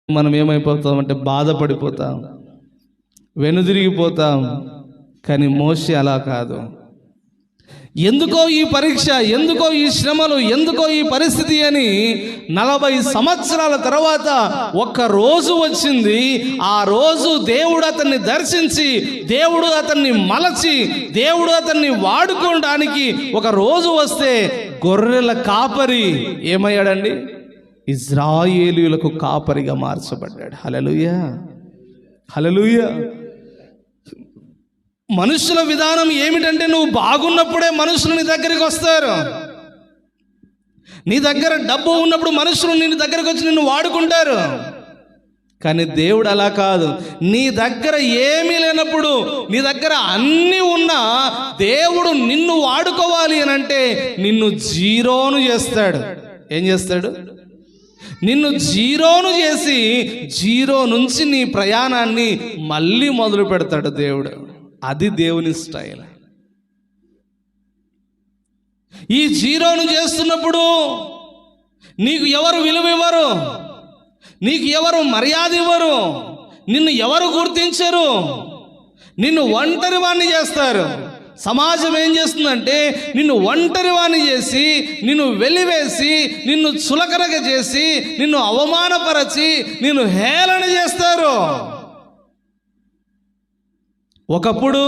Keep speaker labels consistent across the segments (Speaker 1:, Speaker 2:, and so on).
Speaker 1: మనం ఏమైపోతామంటే బాధపడిపోతాం, వెనుదిరిగిపోతాం. కానీ మోషే అలా కాదు. ఎందుకో ఈ పరీక్ష, ఎందుకో ఈ శ్రమలు, ఎందుకో ఈ పరిస్థితి అని 40 సంవత్సరాల తర్వాత ఒక్క రోజు వచ్చింది. ఆ రోజు దేవుడు అతన్ని దర్శించి, దేవుడు అతన్ని మలచి, దేవుడు అతన్ని వాడుకోవడానికి ఒక రోజు వస్తే గొర్రెల కాపరి ఏమయ్యాడండి? ఇజ్రాయేలీయులకు కాపరిగా మార్చబడ్డాడు. హల్లెలూయా, హల్లెలూయా. మనుషుల విధానం ఏమిటంటే, నువ్వు బాగున్నప్పుడే మనుషులు నీ దగ్గరికి వస్తారు. నీ దగ్గర డబ్బు ఉన్నప్పుడు మనుషులు నీ దగ్గరకు వచ్చి నిన్ను వాడుకుంటారు. కానీ దేవుడు అలా కాదు. నీ దగ్గర ఏమీ లేనప్పుడు, నీ దగ్గర అన్నీ ఉన్నా దేవుడు నిన్ను వాడుకోవాలి అని అంటే నిన్ను జీరోను చేస్తాడు. ఏం చేస్తాడు? నిన్ను జీరోను చేసి జీరో నుంచి నీ ప్రయాణాన్ని మళ్ళీ మొదలు పెడతాడు దేవుడు. అది దేవుని స్టైల్. ఈ జీరోను చేస్తున్నప్పుడు నీకు ఎవరు విలువ ఇవ్వరు, నీకు ఎవరు మర్యాద ఇవ్వరు, నిన్ను ఎవరు గుర్తించరు, నిన్ను ఒంటరి వాణ్ణి చేస్తారు. సమాజం ఏం చేస్తుందంటే నిన్ను ఒంటరి వాణ్ణి చేసి, నిన్ను వెలివేసి, నిన్ను చులకనగా చేసి, నిన్ను అవమానపరచి, నిన్ను హేళన చేస్తారు. ఒకప్పుడు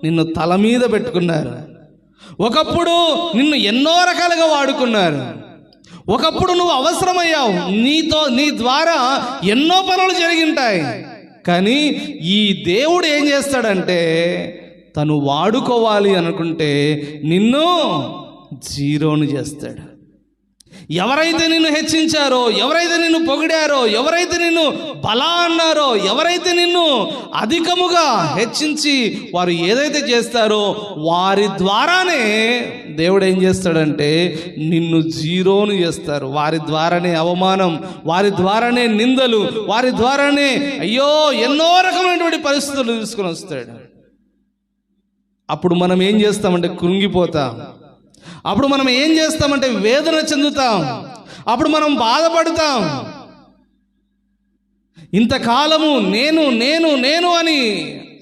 Speaker 1: నిన్ను తల మీద పెట్టుకున్నారు, ఒకప్పుడు నిన్ను ఎన్నో రకాలుగా వాడుకున్నారు, ఒకప్పుడు నువ్వు అవసరమయ్యావు, నీ ద్వారా ఎన్నో పనులు జరిగింటాయి. కానీ ఈ దేవుడు ఏం చేస్తాడంటే, తను వాడుకోవాలి అనుకుంటే నిన్ను జీరోను చేస్తాడు. ఎవరైతే నిన్ను హెచ్చించారో, ఎవరైతే నిన్ను పొగిడారో, ఎవరైతే నిన్ను బలా అన్నారో, ఎవరైతే నిన్ను అధికముగా హెచ్చించి వారు ఏదైతే చేస్తారో వారి ద్వారానే దేవుడు ఏం చేస్తాడంటే నిన్ను జీరోను చేస్తారు. వారి ద్వారానే అవమానం, వారి ద్వారానే నిందలు, వారి ద్వారానే అయ్యో ఎన్నో రకమైనటువంటి పరిస్థితులు తీసుకుని వస్తాడు. అప్పుడు మనం ఏం చేస్తామంటే కృంగిపోతాం. అప్పుడు మనం ఏం చేస్తామంటే వేదన చెందుతాం. అప్పుడు మనం బాధపడతాం. ఇంతకాలము నేను నేను నేను అని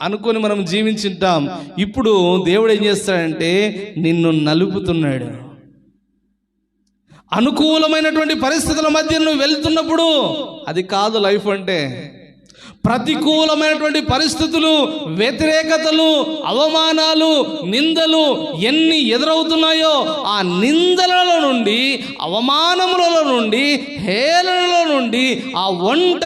Speaker 1: అనుకొని మనం జీవించుంటాం. ఇప్పుడు దేవుడు ఏం చేస్తాడంటే నిన్ను నలుపుతున్నాడు. అనుకూలమైనటువంటి పరిస్థితుల మధ్య నువ్వు వెళ్తున్నప్పుడు అది కాదు లైఫ్ అంటే. ప్రతికూలమైనటువంటి పరిస్థితులు, వ్యతిరేకతలు, అవమానాలు, నిందలు ఎన్ని ఎదురవుతున్నాయో ఆ నిందలలో నుండి, అవమానములలో నుండి, హేళనలో నుండి, ఆ